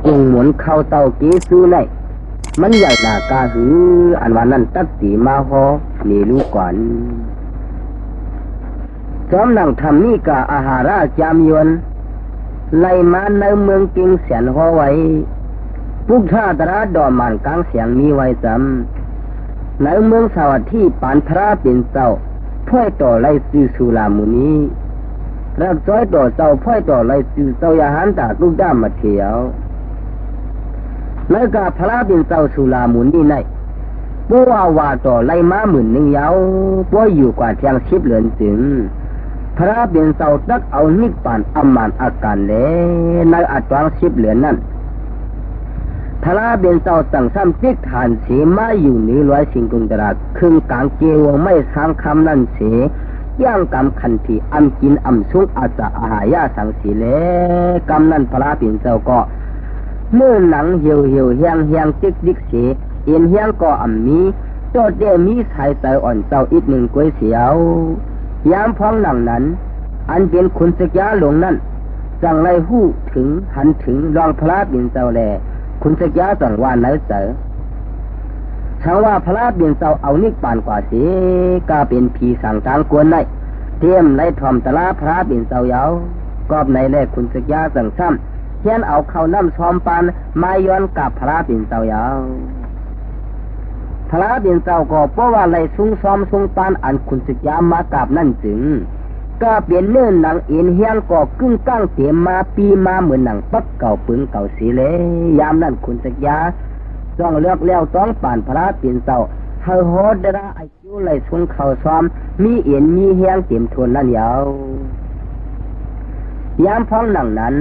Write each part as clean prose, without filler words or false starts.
กุงหมุนเข้าเตาเกซูในมันใหญ่หนากาหืออันว่านั้นตักตีมาฮอนี่รู้ก่อนจอมนั่งทำนี่กาอาหาราจามยวนไล่มาในเมืองกิงเสียนฮอไว้ปุกท่าตราดอมันกลางเสียงมีไว้จำในเมืองสวัสดีปานพระเป็นเจ้าพ่อยต่อไล่ซื้อสุรามุนีรักจ้อยต่อเจ้าพ่อยต่อไล่ซื้อเจ้ายาหันตาลูกด้ามมาเที่ยวแล้วก็พระเป็นเจ้าสุรามุนีในปัวว่าต่อไล่มาหมื่นหนึ่งยาวปัวอยู่กว่าเทียงชิบเหลือนถึงพระเป็นเจ้าตักเอานิปานอำมานอาการเล่ในอัตวังชิบเหลือนนั่นพระเป็นเจ้าตั้งซ้ำจิกฐานเสียมาอยู่เหนือร้อยสิงกุงตราครึ่งกลางเกวงไม่ทางคำนั่นเสียย่างกำคันที่อำกินอำสุงอาจาอาหายาสังสีเล่กำนั่นพระเป็นเจ้าก็เมื่อหนังเหี่ยวเฮียงจิกดิกเสียเอ็นเฮียงก็อำมีโจดเดมีสายใจอ่อนเจ้าอีกหนึ่งก๋วยเสียวยามพ้องหนังนั้นอันเป็นขุนศึกยาหลวงนั้นจังไรหู้ถึงหันถึงรองพระเป็นเจ้าแลคุณศึกยาจังว่าไหนเสอช่างว่าพระเป็นเจ้าเอานิกปานกว่าเสียก็เป็นผีสั่งทางกวนในเทียมในทอมตะลาพระเป็นเจ้ายาวกอบในแลคุณศึกยาจังซ้ำเทียนเอาเข้าน้ำซ้อมปานมาย้อนกับพระเป็นเจ้ายาวพระเป็นเจ้าก็เพราะว่าไรซุ้งซ้อมซุ้งปานอันคุณศึกยามากับนั่นจึงก็เปลี่ยนเนื้อหนังเอ็นเฮียงก็กึ่งก้างเสียมาปีมาเหมือนหนังปักเก่าปึงเก่าสีเลยยามนั้นคุณศึกยาจ้องเลือกแล้วต้องป่านพระเป็นเจ้าเฮาโหดระอายุไรซุ้งเข่าซ้อมมีเอ็นมีเฮียงเต็มทนนั่นยาวยามพ้องหนังนั้น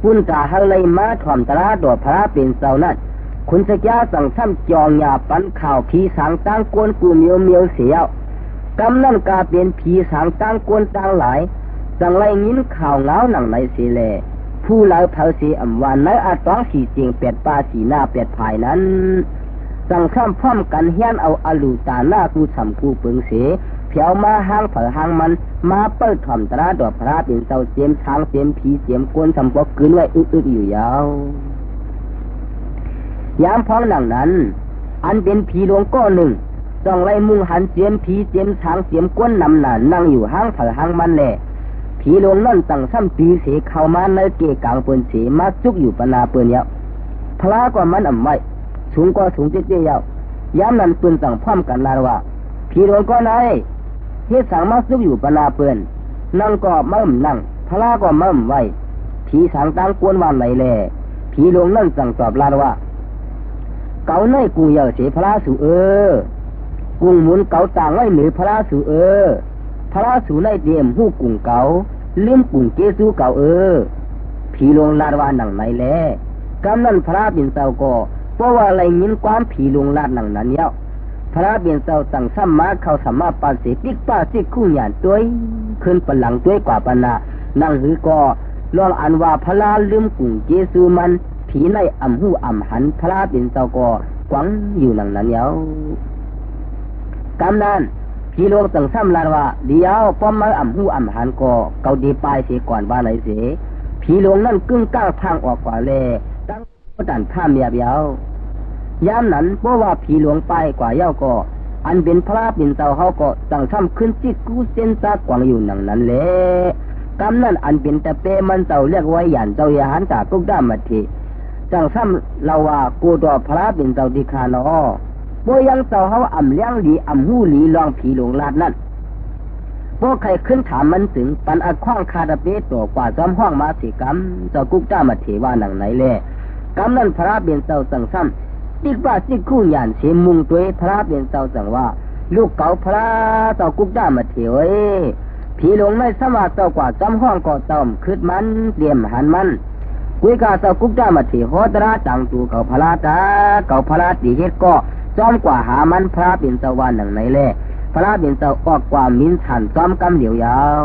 ปุ่นกาเฮาเลยมาถ่อมตราดอพระเป็นเจ้านั้นคุณศึกยาสั่งซ้ำจองยาปันข่าวผีสางตั้งกวนกูเมียวเสียวกำนั่นกาเป็นผีสางตั้งกวนตั้งหลายจังไรงิ้นข่าวเงาหนังในสีแลผู้เล่าเผาสีอำวานในอาต้องสีเจียงเป็ดปลาสีหน้าเป็ดภายนั้นจังข้ามพร้อมกันเฮียนเอาอลูตาหน้าผู้สำผู้ปึงเสเพียวมาห้างเผอห้างมันมาเปิดถ่อมตราดอกพระเป็นเจ้าเจียมช้างเจียมผีเจียมกวนสำปอกกืนไว้อึกอยู่ยาวยามพ้องหนังนั้นอันเป็นผีหลวงก้อนหนึ่งจ้องไล่มุ่งหันเจียมผีเจียมช้างเจียมก้นนำหนานนั่งอยู่ห้างเผอห้างมันแหละผีหลวงนั่นตั้งซ้ำปีเสเข้ามาในเกกางเปินเสมาจุกอยู่ปนาเปินเยาพระก็มันอ่ำไว้สูงก็สูงเตี้ยเยาย้ำนั้นเปินตั้งพร้อมกันลาว่าผีหลวงก็ไหนเทสังมาจุกอยู่ปนาเปินนั่งก็มั่มนั่งพระก็มั่มไว้ผีสังตั้งกวนวันไหนแลผีหลวงนั่นตั้งตอบลาว่าเก่าในกูเยาเสพระสุกุ้งหมุนเก่าต่างไว้หรือพระสุพระสุในเดียมหู้กุ้งเก่าลืมกุ้งเกสูเก่าผีหลวงลาดว่าหนังไหนแลกำนั้นพระเป็นเจ้าก็เพราะว่าอะไรยินความผีหลวงลาดหนังนั้นเยาพระเป็นเจ้าตั้งซ้ำมาเข้าสัมมาปานเสปิกป้าซิกคู่หยาดตัวขึ้นปหลังตัวกว่าปนานั่งหือก็ลองอันว่าพระลืมกุ้งเกสูมันผีในอ่ำหู่อ่ำหันพระเป็นเจ้าก็กวังอยู่หนังนั้นเยากำนั้นผีหลวงตั้งซ้ำลาว่าเดียวป้อมมาอ่ำหู่อ่ำหันก็เกาดีปลายเสียก่อนว่าไหนเสียผีหลวงนั่นกึ่งก้าวทางออกกว่าแลตั้งดันท่าเมียเบียวยามนั้นเพราะว่าผีหลวงไปกว่าเย้าก็อันเป็นพระเป็นเจ้าเขาก็ตั้งซ้ำขึ้นจิตกู้เส้นตากวางอยู่หนังนั้นแหละกำนั้นอันเป็นแต่เปมันเจ้าเรียกไว้หยันเจ้าอย่าหันตากุกด้ามมาทีจังซ้ำเราว่ากูดอพระเป็นเจ้าดิคานอโบยังเจ้าเขาอ่ำเลี้ยงหลีอ่ำหูหลีลองผีหลงลาดนั่นพวกใครขึ้นถามมันถึงปันอัดข้องคาดเปตัวกว่าจอมห้องมาสิกรรมเจ้ากุกด้ามาเทว่าหนังไหนแล่กำนั้นพระเป็นเจ้าจังซ้ำติ๊กว่าติ๊กคู่หยานเสียมุงตัวพระเป็นเจ้าจังว่าลูกเก่าพระเจ้ากุกด้ามาเทวผีหลงไม่สามารถเจ้ากว่าจอมห้องก็ต้อมคืดมันเตรียมหันมันกุยกาเจ้ากุกด้ามาเทโหตระจังตูเก่าพระตาเก่าพระตีเฮ็ดก็จอมกว่าหามันพระเป็นเจ้าวันหนังไหนแล่พระเป็นเจ้าออกกว่ามิ้นฉันจอมกำเหลียวยาว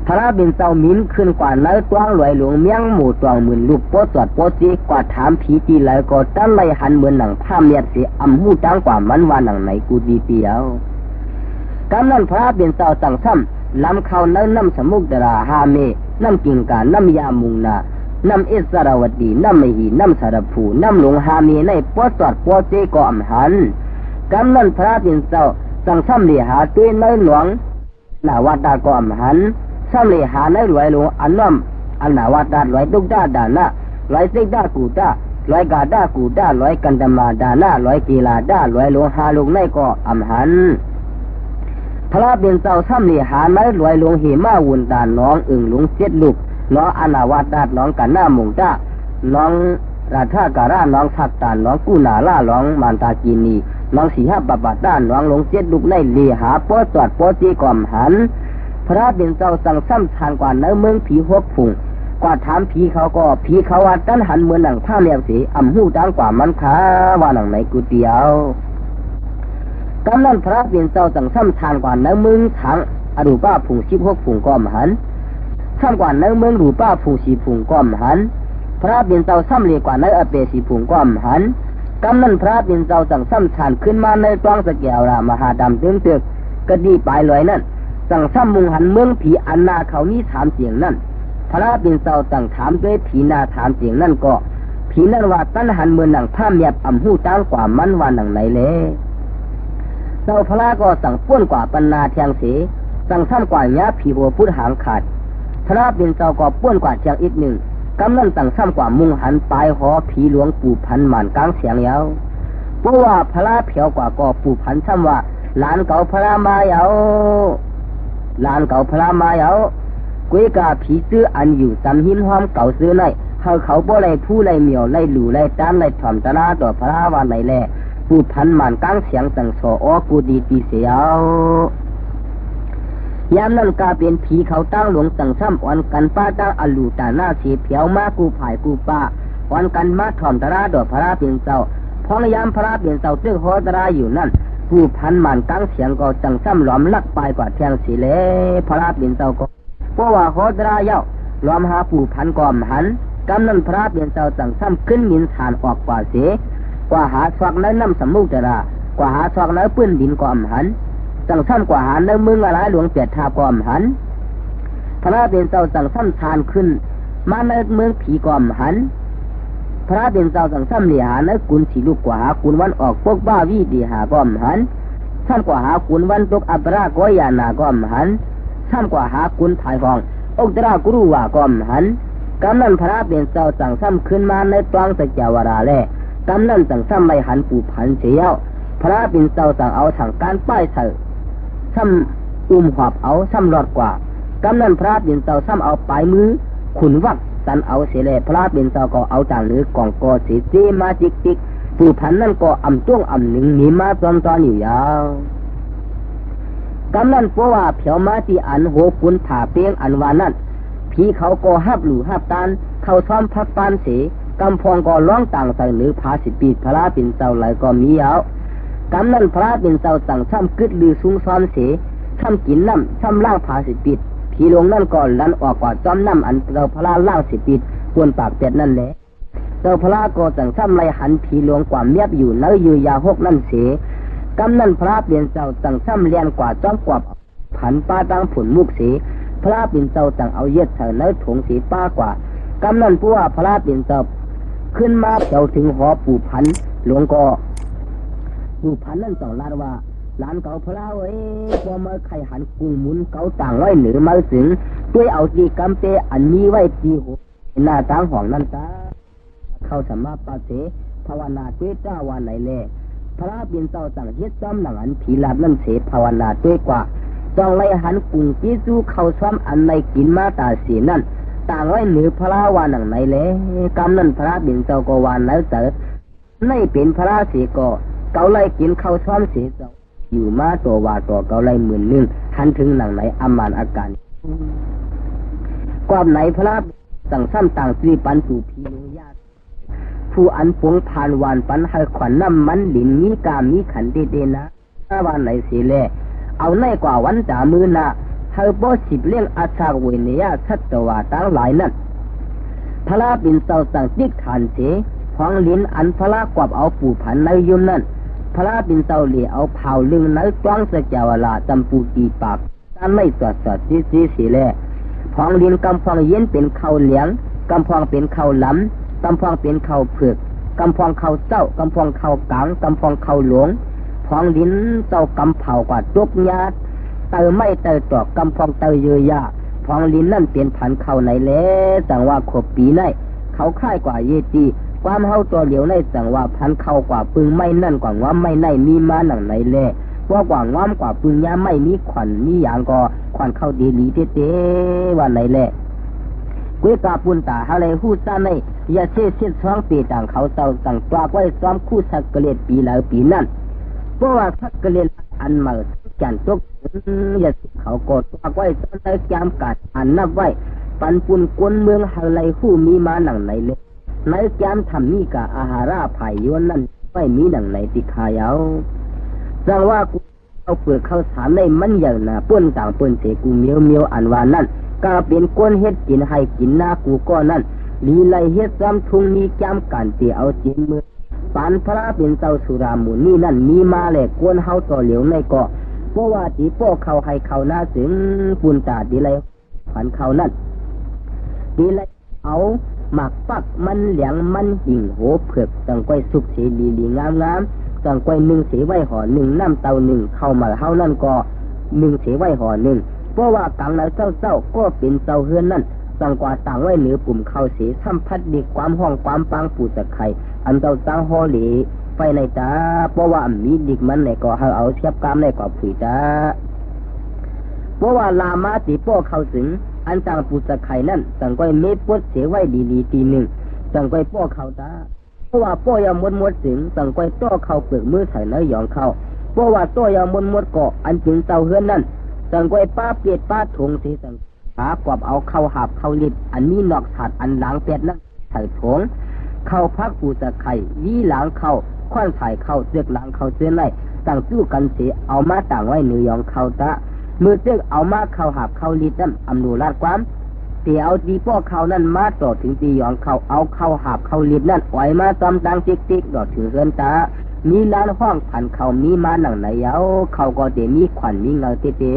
พระเป็นเจ้ามิ้นขึ้นกว่าเนื้อตัวหลวยหลวงเมียงหมู่ตัวหมื่นลูกโปสวดโปสีกว่าถามผีจีเลยก็ตั้งไรหันเหมือนหนังผ้าเมียดเสียอำหูจังกว่ามันว่าหนังไหนกูดีเปียวกำนั้นพระเป็นเจ้าสั่งซ้ำลำเขาเนื้อน้ำสมุกดาราฮาเมน้ำกิ่งกาน้ำยามุงนา น้ำอิสระวดีน้ำมหีน้ำสารภูน้ำหลวงหามีในปอดสอดปอเจก็อำหันกำนันพระเป็นเจ้าสั่งซ้ำเหลีหาตัวในหลวงนาวาดาก็อำหันซ้ำเหลีหาในรวยหลวงอันน้อมอันนาวาดารวยดุกดาดานะรวยเสกดากูดารวยกาดากูดารวยกันดมาดานะรวยกีฬาดารวยหลวงหาลงในก็อำหันพระเป็นเจ้าซ้ำเหลีหาในรวยหลวงเหมาวุนดานน้องอึ่งหลวงเจ็ดลูกน้องอนาวาดาน้องกันหน้ามุงดาน้องราชาการาน้องทักตานน้องกูนาล่าน้องมันตากีนีน้องสีห้าบาบาด้านน้องหลงเจ็ดลูกในเลีหาปอจอดปอจีก่อมหันพระเป็นเจ้าสั่งซ้ำทานกว่าเนื้อเมืองผีหกผุ่งกว่าถามผีเขาก็ผีเขาว่าตั้นหันเหมือนหนังผ้าแมวสีอ่ำหูดังกว่ามันขาว่าหนังไหนกูเดียวกำนันพระเป็นเจ้าสั่งซ้ำทานกว่าเนื้อเมืองทางอรูป้าผุ่ง16ผุ่งก่อมหันซ้ำกว่าเนื้อเมืองรูป้าผุ่ง4ผุ่งก่อมหันพระเป็นเจ้าซ้ำเลียกว่าเนื้อเปสีผุ่งก่อมหันกำนันพระเป็นเจ้าสั่งซ้ำทานขึ้นมาในต้องสแกวรามหาดำตึงตึกก็ดีปลายลอยนั่นสั่งซ้ำมุงหันเมืองผีอันนาเขานี้ถามเสียงนั่นพระเป็นเจ้าตั้งถามด้วยผีนาถามเสียงนั่นก็ผีนั่นว่าตั้นหันเมืองหนังผ้าเมียบอ่ำหูตั้งกว่ามันว่าหนังไหนเลยเจ้าพระก็สั่งป้วนกว่าปัญนาเทียงเสสั่งซ้ำกว่าเนี้ยผีหัวพุทธหางขาดพระเป็นเจ้าก็ป้วนกว่าเทียงอีกหนึ่งกำนันสั่งซ้ำกว่ามุงหันปลายหอผีหลวงปู่พันหมันกลางเสียงยาวเพราะว่าพระเผียวกว่าก็ปู่พันซ้ำว่าหลานเก่าพระมาเยาหลานเก่าพระมาเยากุ้ยกาผีซื้ออันอยู่จำหินหอมเก่าซื้อในเขาบ่ไรผู้ไรเหมียวไรหลู่ไรจ้านไรถ่อมตนาต่อพระวันไหนแลปู่พันหมันกลางเสียงสั่งสออกูดีตีเสียวยามนั้นกาเป็นผีเขาตั้งหลวงสั่งซ้ำอ่อนกันป้าตั้งอลูตาหน้าเสียเผียวมากูผายกูป้าอ่อนกันมาถ่อมตราดอกพระเป็นเจ้าพองยามพระเป็นเจ้าตึกหอตราอยู่นั่นผู้พันหมันกลางเสียงก็จังซ้ำหลอมลักไปกว่าเทียงสีเลพระเป็นเจ้าก็เพราะว่าหอตราเย้าหลอมหาผู้พันก่อมหันกำนันพระเป็นเจ้าจังซ้ำขึ้นมินฐานออกกว่าเสียกว่าหาสวักในน้ำสมุทรากว่าหาสวักในปื้นดินก่อมหันสั่งซ้ำกว่าหาในเมืองอะไรหลวงเปียดทาก่อมหันพระเป็นเจ้าสั่งซ้ำทานขึ้นมาในเมืองผีก่อมหันพระเป็นเจ้าสั่งซ้ำเหลียหาในกุลสีลูกกว่าหากุลวันออกพวกบ้าวิดีหาก่อมหันซ้ำกว่าหากุลวันตกอัปราก้อยยานาก่อมหันซ้ำกว่าหากุลถ่ายฟองอกตรากรุว่าก่อมหันกำนันพระเป็นเจ้าสั่งซ้ำขึ้นมาในตวงสแกวราแลกำนันสั่งซ้ำไม่หันปู่พันเสียวพระเป็นเจ้าสั่งเอาถังการป้ายเสือซ้ำอุ้มหอบเอาซ้ำรอดกว่ากำนันพระเป็นเจ้าซ้ำเอาปลายมือขุนวักสันเอาเสเลพระเป็นเจ้าก็เอาจางหรือกองกอเสียจีมาจิกจิกปู่พันนั่นก็อ่ำจ้วงอ่ำหนึ่งหนีมาตอนอยู่ยาวกำนันเพราะว่าเผียวมาที่อันโหกุนผ่าเปียงอันวานั่นผีเขาก็หับหลู่หับตานเข้าซ้อมพักปานเสกำพองก็ร้องต่างใส่หรือพาสิปีพระเป็นเจ้าไหลก็มีเอากำนันพระเป็นเจ้าสั่งซ้ำกึดลือสูงซ้อมเสซ้ำกินน้ำซ้ำล่างพาสิปีผีลงนั่นก่อนลันออกกว่าจอมน้ำอันเราพระล่างสิปีกวนปากเป็ดนั่นแหละเจ้าพระก็สั่งซ้ำไล่หันผีลงกว่าเมียบอยู่เนื้ออยู่ยาหกนั่นเสกำนันพระเป็นเจ้าสั่งซ้ำเลียนกว่าจอมกว่าผันป้าตั้งผุนมุกเสพระเป็นเจ้าสั่งเอาเย็ดเถอเนื้อถงสีป้ากว่ากำนันผู้ว่าพระเป็นเจ้าขึ้นมาเจ้าถึงหอปู่พันหลวงก็ปู่พันนั่นต้องลาดว่าหลานเก่าพระเอ้ยพอมาไข่หันกุ้งหมุนเก่าต่างไว้หรือมาถึงด้วยเอาตีกำเตอันนี้ไว้ตีหัวหน้าต่างห้องนั่นตาเข้าสมาปาเสภาวนาด้วยเจ้าวันไหนแลพระเป็นเจ้าสั่งเฮ็ดซ้ำหลังอันผีลาดนั่นเสภาวนาด้วยกว่าต้องไล่หันกุ้งจีจูเข้าซ้ำอันในกินมาตาเสียนั่นต่างไว้หรือพระวานังไหนเลยกำนันพระบินเจ้าก็วานแล้วเจอในเป็นพระเสกเกาไล่กินข้าวซ้อมเสียเจ้าอยู่มาตัวว่าตัวเกาไล่หมื่นนึงหันถึงหนังไหนอามานอาการความไหนพระสั่งซ้ำต่างตีปันสู่พีโลญาติผู้อันพวงผ่านวานปันให้ขวัญน้ำมันหลินมีกามีขันเดนะวันไหนเสียแลเอาในกว่าวันจ่ามือนะเธอบ่สิบเลี้ยงอาชาเวเนียชัดตัวตั้งหลายนั่นพระบินเจ้าสั่งติ๊กฐานเสพองลิ้นอันพระกวบเอาปู่ผันในยุมนั่นพระบินเจ้าเหลี่ยเอาเผาลึงในจ้องสแกวลาจำปูตีปากตานไม่สอดซีสีแลพองลิ้นกำฟองเย็นเป็นข้าวเหลียง กำพองเป็นข้าวหลำกำพองเป็นข้าวเผือกกำพองข้าวเจ้ากำพองข้าวกลางกำพองข้าวหลวงพองลิ้นเจ้ากำเผากว่าจุกญาติเตอไม่เตอตอกกำพองเตอเยอะยะพองลิ้นนั่นเป็นพันเข้าในเละสังว่าขบปีในเขาค่ายกว่าเยตีความเฮาตัวเหลียวในสังว่าพันเข้ากว่าปึงไม่นั่นกว่าง้อมไม่ในมีมาหนังในเละว่ากว่าง้อมกว่าปึงยาไม่มีขวัญมีอย่างก็ขวัญเข้าดีหลีเต้ว่าในเละกุ้ยกาปุนตาอะไรหู้ซ่าในอย่าเสียช่องปีต่างเขาเจ้าต่างตวากไว้ซ้อมคู่สักเกลียดปีแล้วปีนั่นเพราะว่าสักเกลียดอันมาจันตกอย่าเขากดตวากไว้ซ้อมในแกมกัดอันนับไว้ปันปุนกวนเมืองอะไรหู้มีมาหนังในเละในแกมทำนี่กะอาหาราไผ่ยวนนั่นไม่มีหนังในติขายเอาจังว่ากูเอาเปลือกข้าวสารในมันอย่างน่ะป้นต่างป้นเสกูเมียวอันว่านั่นก็เป็นก้นเฮ็ดกินให้กินหน้ากูก็นั่นลีไลเฮ็ดซ้ำทุงมีแก้มกันเตียเอาเจียมมือปานพระเป็นเจ้าสุรามูนี่นั่นมีมาแหลกกวนเฮาต่อเหลียวในก็เพราะว่าตีโป้เขาให้เขาหน้าถึงปุนตาดีไรผันเขานั่นดีไรเอาหมักปักมันเหลียงมันหิ่งโหเผือกตั้งก้อยสุกเสียลีงามตั้งก้อยหนึ่งเสียไว้ห่อหนึ่งน้ำเตาหนึ่งเข้ามาเฮานั่นก็หนึ่งเสียไว้ห่อหนึ่งเพราะว่ากังในเจ้าก็เป็นเจ้าเฮือนนั่นสังกว่าต่างไว้เหนือปุ่มเข้าเสียทำพัดดีความห้องความปังปูตะไคร่อันเจ้าตั้งห่อเหลีไปในตาเพราะว่ามีดิกมันในก็เอาเทียบกามในก็ผุยตาเพราะว่าลามาตีโป้เข้าถึงอันต่างปูตะไคร่นั่นสังก้อยเม็ดปดเสียไว้ดีตีหนึ่งสังก้อยโป้เข้าตาเพราะว่าโป้ยามมดถึงสังก้อยโต้เข้าเปลือกมือใส่เนื้อยองเข้าเพราะว่าโต้ยามมดเกาะอันจึงเจ้าเฮือนนั่นสังก้อยป้าเปียดป้าถงสีสังหากอบเอาเข้าหาบเข้าลิบอันนี้นอกถาดอันหลังเป็ดนั่นใส่ถงเข้าพักปูตะไคร่วีหลังเข้าคว้านไผ่เข้าเสือกหลังเข้าเสื้อในต่างสู้กันเสียเอามาต่างไว้เนื้อยองเข้าตะมือเสือกเอามาเข้าหาบเข้าลิบนั่นอำนูราดความเตียวตีป้อเขานั่นมาต่อถึงตียองเขาเอาเข้าหาบเข้าลิบนั่นไหวมาซ้ำดังติ๊กดอดถือเฮือนตามีล้านห้องผันเขามีมาหนังไหนเย้าเขาก็เดมีขวัญมีเงาเต้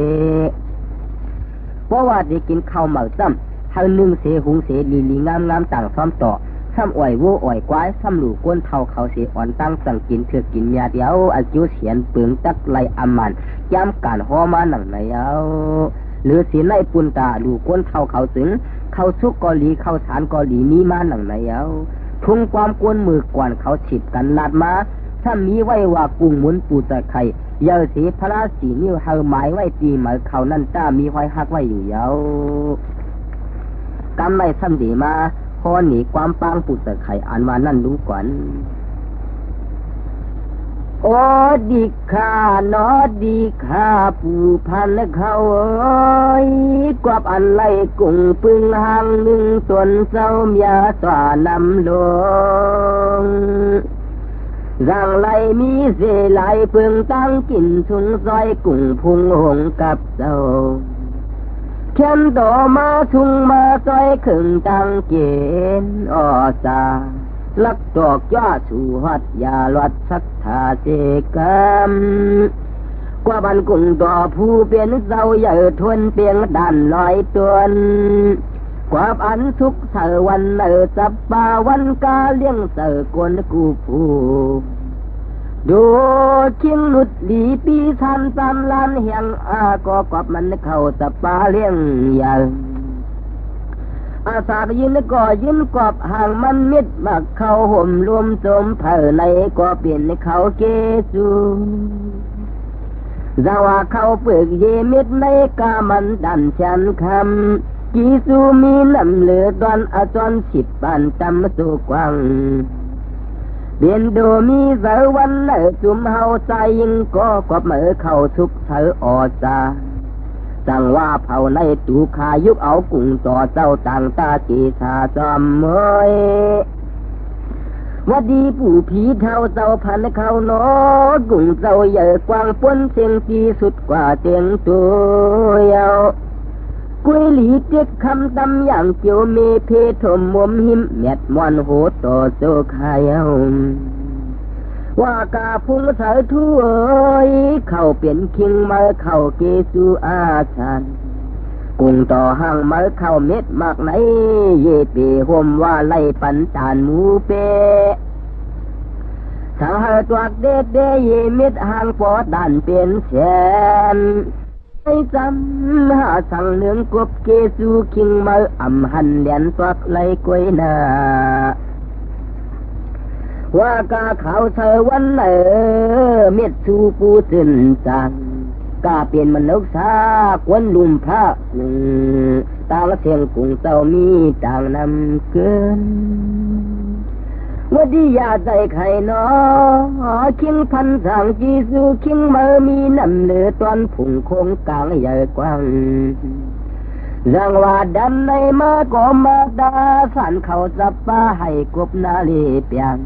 เพราะว่าได้กินข้าวเหมาซ้ำทางหนึ่งเสหุงเสลีงามต่างซ้อมต่อซ้ำอ่อยวัวอ่อยควายซ้ำหลูกก้นเท่าเขาเสอ่อนตั้งสั่งกินเถื่อกินยาเดียวอายุเสียนเปลืองตักไหลอามันย้ำการห่อมาหนังไหนเย้าหรือสีไล่ปุนตาดูก้นเท่าเขาถึงเขาซุกกอลีเขาสารกอลีมีมาหนังไหนเย้าทุ่งความก้นมือกวนเขาฉิบกันลาดมาถ้ามีไว้ว่ากุ้งหมุนปูตะไคร่เยาสีพระสีนิ้วเฮาหมายไว้ตีหมายเขานั่นจ้ามีห้อยหักไว้อยู่เยากำไรซ้ำดีมาพอหนีความปังปูตะไคร่อันว่านั่นรู้ก่อนโอดีข้านอดีข้าผู้พันเขากวบอันไล่กุ้งปึงหางหนึ่งส่วนเจ้าเมียสว่านำลงรังไหลมีเสไหลเพิ่งตั้งกินชุงซอยกุ้งพุงหงกับเจ้าเข็นต่อมาชุงมาซอยขึงตั้งเกณฑ์อสาลักดอกย่าสู่หัดยาลวัดสัทธาเจกรรมกว่าบันกุ้งต่อผู้เป็นเจ้าใหญ่ทวนเปียงดันลอยตวนกว่าอันทุกเสาวันจับป่าวันกาเลี้ยงเสือกวนกูผู้ดูชิงหลุดดีปีทันตำลานเฮียงก็กอบมันเข้าจับป่าเลี้ยงอย่างอาสายินก็ยินกอบห่างมันมิดมาเข้าห่มรวมสมเผ่าในก็เปลี่ยนเขาเกจูจะว่าเขาเปลือกเยมิดในกามันดันฉันคำกีสูมีน้ำเหลือตอนอาจอนฉิบปันจำสุกวังเบียนโดมีเสาวันจุ่มเฮาใจยิงก็กอบมือเข้าทุกเธอออจาสั่งว่าเผาในตูขายุกเอากุ้งต่อเจ้าต่างตาจีชาจอมเมยว่าดีผู้ผีเท่าเจ้าพันเขาโนกุ้งเจ้าใหญ่กว้างป้นเสียงที่สุดกว่าเตียงตัวเยากุยหลีเจ็กคำตำอย่างเกี่ยวเมเพถมมมหิมเม็ดมวนโหต่อโซขายเอาว่ากาพุงสายถ้วยเข้าเปลี่ยนคิงมาเข้าเกสูอาชัน กุ้งต่อห้างเมื่อเข้าเม็ดมากไหนเย่ปีห่มว่าไล่ปันจานหมูเปสังหาตัวเด็ดเดยเม็ดห่างปอดดันเป็นแสนให้จำหาสั่งเนืองกบเกสูคิงเมื่ออ่ำหันเดียนตัวไล่กวยนาว่ากาขาวเธอวันเเม็ดสูปูสินจังกาเปลี่ยนมันนกสากวนลุมพระตาละเทียงกุ้งเต้ามีต่างนำเกินวัดียาใจไข่นอคิงพันสั่งจีสูคิงเมื่อมีน้ำเหลือตอนผุ่งคงกลางใหญ่กว้างรังว่าดันในมาก็มาดาสันเขาจับป้าให้กบนาลีเปียง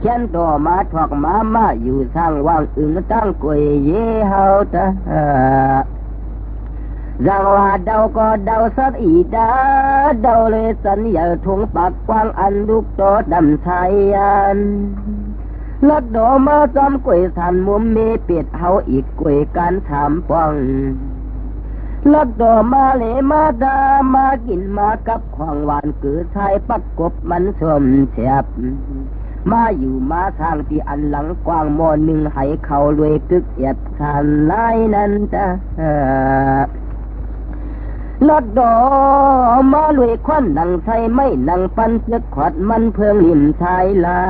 เขียนต่อมาถอกมาอยู่สร้างว่างอึงตั้งกวยเย่เฮาตาจังว่าเดาก็เดาสักอีดาเดาเลยสันอย่าทงปากกว้างอันลูกโตดำไทยันลัดดอมาจำกวยสันมุมเมเปียดเฮาอีกกวยการถามป้องลัดดอมาเลมาดามากินมากับของหวานคือชายปักกบมันสมเสียบมาอยู่มาทางที่อันหลังกว้างมอหนึ่งให้เขารวยกึกเอียดทานไล่นั้นจ้าลัดดอมาลวยควันดังไทยไม่นังปันเสือกขอดมันเพิ่งลิ่มชายลา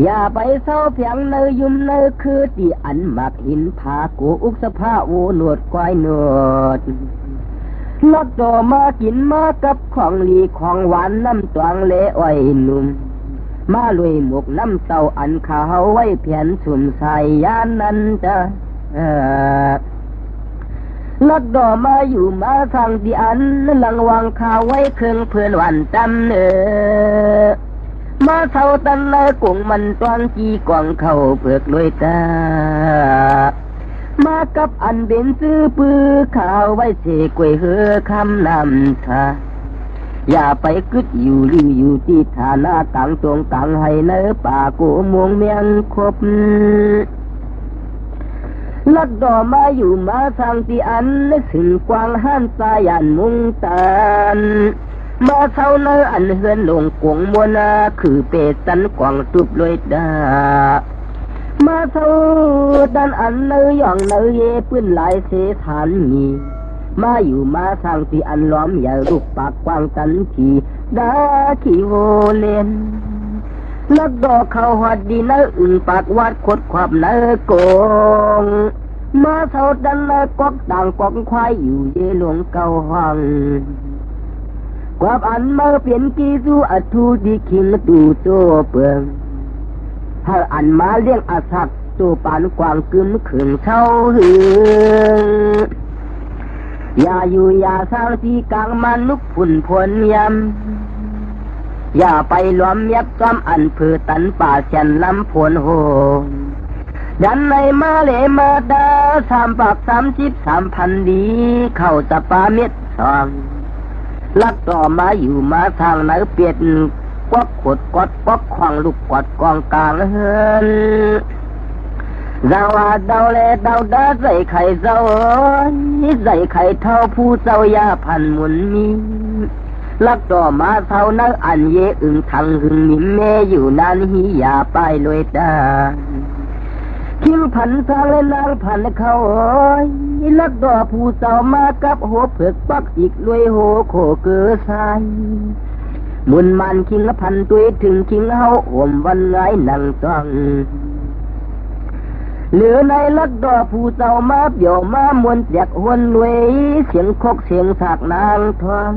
อย่าไปเศร้าเพียงเนยยุ่มเนยคือที่อันมักหินผากูอุกสภาโอหนวดควายหนวดลัดดอมากินมากับของหลีของหวานน้ำตวงเละอ้อยหนุ่มมาลวยหมกน้ำเต้าอันขาวไว้เพียนสุ่มใส่ยานนั้นจ้าลัดดอมาอยู่มาทางที่อันหลังวางข้าวไว้เครื่องเพื่อนวันจำมาเท่าตันเลยกุ้งมันตอนจีกว่างเข้าเปลือกลอยตามากับอันเป็นซื้อปือข้าวไว้เสกวยเฮือคำนำทาอย่าไปกึดอยู่หรืออยู่ที่ฐานะต่างตรงต่างให้เนื้อป่ากูมวงเมียงคบลัดดอมาอยู่มาทางที่อันสึงกวางห้านสายันมุงตานมาเท่าเนื้ออันเฮือนลงกวงมัวนาคือเปสันกวางตุบลอยดามาเท่าดันอันเนื้อย่างเนื้อเย่ปื้นหลายเสฐานมีมาอยู่มาทางที่อันล้อมอย่าลุกปากกว้างกันทีดาขี้โวเลนลักดอกเขาหอดดีเนื้ออึ่งปากวัดขดความเนื้อกงมาเท่าดันเนื้อกอกต่างกอกควายอยู่เย่หลวงเก่าห้องกวาบอันมาเปลี่ยนกีสู่อัทูดีคิงตูโตเปิงถ้าอันมาเลี้ยงอาศักตัวปานกวางกึมขึงเท่าหึงอย่าอยู่อย่าสร้างที่กลางมันนุกฝุ่นพลยำอย่าไปล้อมยับซ้ำอันเพื่อตันป่าเช่นลำพลโหดันในมาเลมาดา3,30,000ดีเข้าตะปาเม็ดทองลักต่อมาอยู่มาทางไหนเปลี่ยนกวักขดกอดปอกควางลูกกอดกองกลางเฮือนดาวดาวเลดาวดาใส่ไข่เจ้าใส่ไข่เท่าผู้เจ้ายาพันหมุนมีลักต่อมาเท่านักอันเยอึงทังหึงนิมเมอยู่นานหิยาไปลอยตาคิงพันทางและนางพันเขาลักต่อผู้เจ้ามากับหัวเผือกปักอีกลอยโหโคเกือสายมุนมันคิงพันตัวถึงคิงเฮาอมวันไงนั่งต้องเหลือในลักดอผู้เจ้ามาเปี่ยวมามวนเสียกหวนรวยเสียงคกเสียงสากนางทอง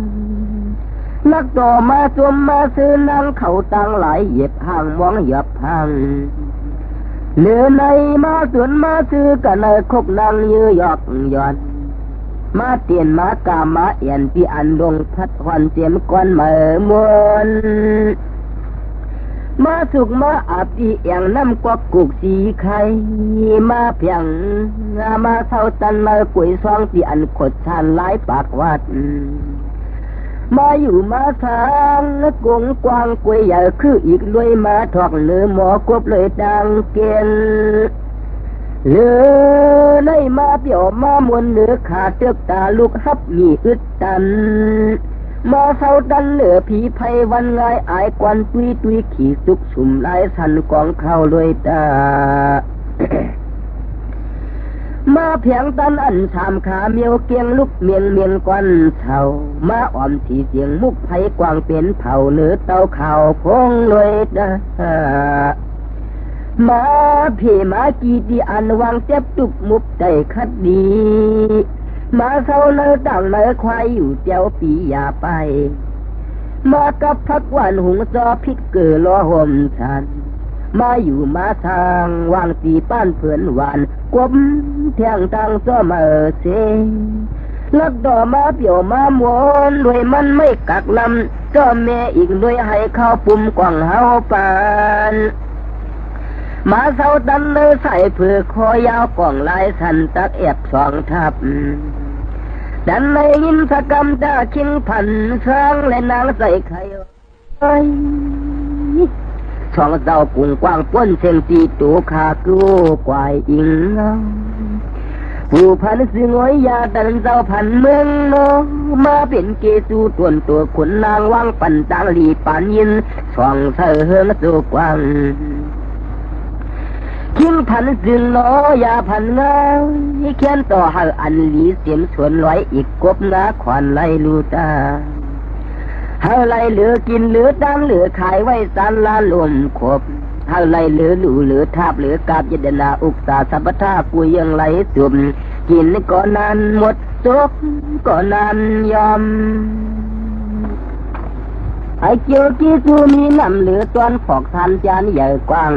ลักดอมาจมมาซื้อนางเขาตังหลายเหยียบห่างมองหยับห่างเหลือในมาสวนมาซื้อกันในคกนางยื้อหยอกย้อนมาเตียนมากามาเอียนที่อันลงพัดหวันเจียมก้อนเมื่อมวนมาสุกมาอาบที่เอียงน้ำกวักกุกสีไข่มาเพียงมาเท่าตันมากุยซองที่อันขดชานหลายปากวัดมาอยู่มาทางกงกวางกุยใหญ่คืออีกลุยมาถอกเนื้อหมอกบเลยดังเกณฑ์ เหลือในมาเปี่ยวมามวนเหลือขาเตือกตาลูกฮับมีอึดตันมาเศร้าดันเหลือผีไพวันงายอายกวนตุยตุยขี่สุกสุ่มลายสันกองเข้าเลยตา มาเพียงตันอันสามขาเมียวเกียงลุกเมียงเมียงกวนเท่ามาอ่อมที่เสียงมุกไพกวางเป็นเผาเนื้อเต้าข่าวพงเลยตามาพี่มากีดีอันวางเจ็บตุกมุกใจคัดดีมาเศร้าเนื้อดังเนื้อควายอยู่เจ้าปีอย่าไปมากับพักวันหุงจอพิกเกือล้อห่มฉันมาอยู่มาทางวางตีป้านเพื่อนหวานกวมเที่ยงทางซ้อมาเสลักดอมาเปี่ยวมามวนด้วยมันไม่กักลำก็แม่อีกด้วยให้เข้าปุ่มกว่างเฮาปานมาเศร้าดันเลยใส่เผือกคอยาวกล่องลายสันตักแอบสองทับดันเลยยินสกรรมตาคิงพันช้างและนางใส่ไข่ช่องเจ้าปุ่งกว้างป้นเส้นตีตัวขากู้กวายอิงผู้พันสิงอยยาดันเจ้าพันเมืองโนมาเป็นเกสูตวนตัวขนนางว่างปั่นตางหลีปานยินช่องเธอเฮืองสู่กว้างคิงพันสิงน้อยาพันงาเขียนต่อหาอันหลีเสียมสวนลอยอีกกบงาขวานไล่ลูตาเฮาไล่เหลือกินเหลือดังเหลือขายไว้สารลาลมขบเฮาไล่เหลือหลูเหลือทาบเหลือกาบยดนาอุกษาสัพพทาปุยยังไหลตุ่มกินก่อนนั้นหมดซุกก่อนนั้นยอมไอเกียวที่สูมีน้ำเหลือตอนฝอกทานจานใหญ่กว้าง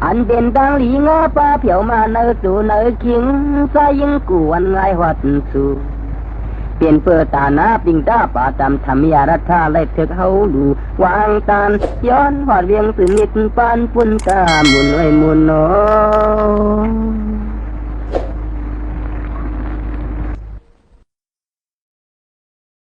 อันเป็นดังหลีงอปลาเผียวมาเนอตูเนอคิงสายิงกวนไงหัดสูเปลี่ยนเปิดตาหน้าปิงตาป่าตำทำยารัฐาไล่เถกเฮาดูวางตานย้อนหอดเวียงสึนิดปานปุ่นตามุนไว้มุนโน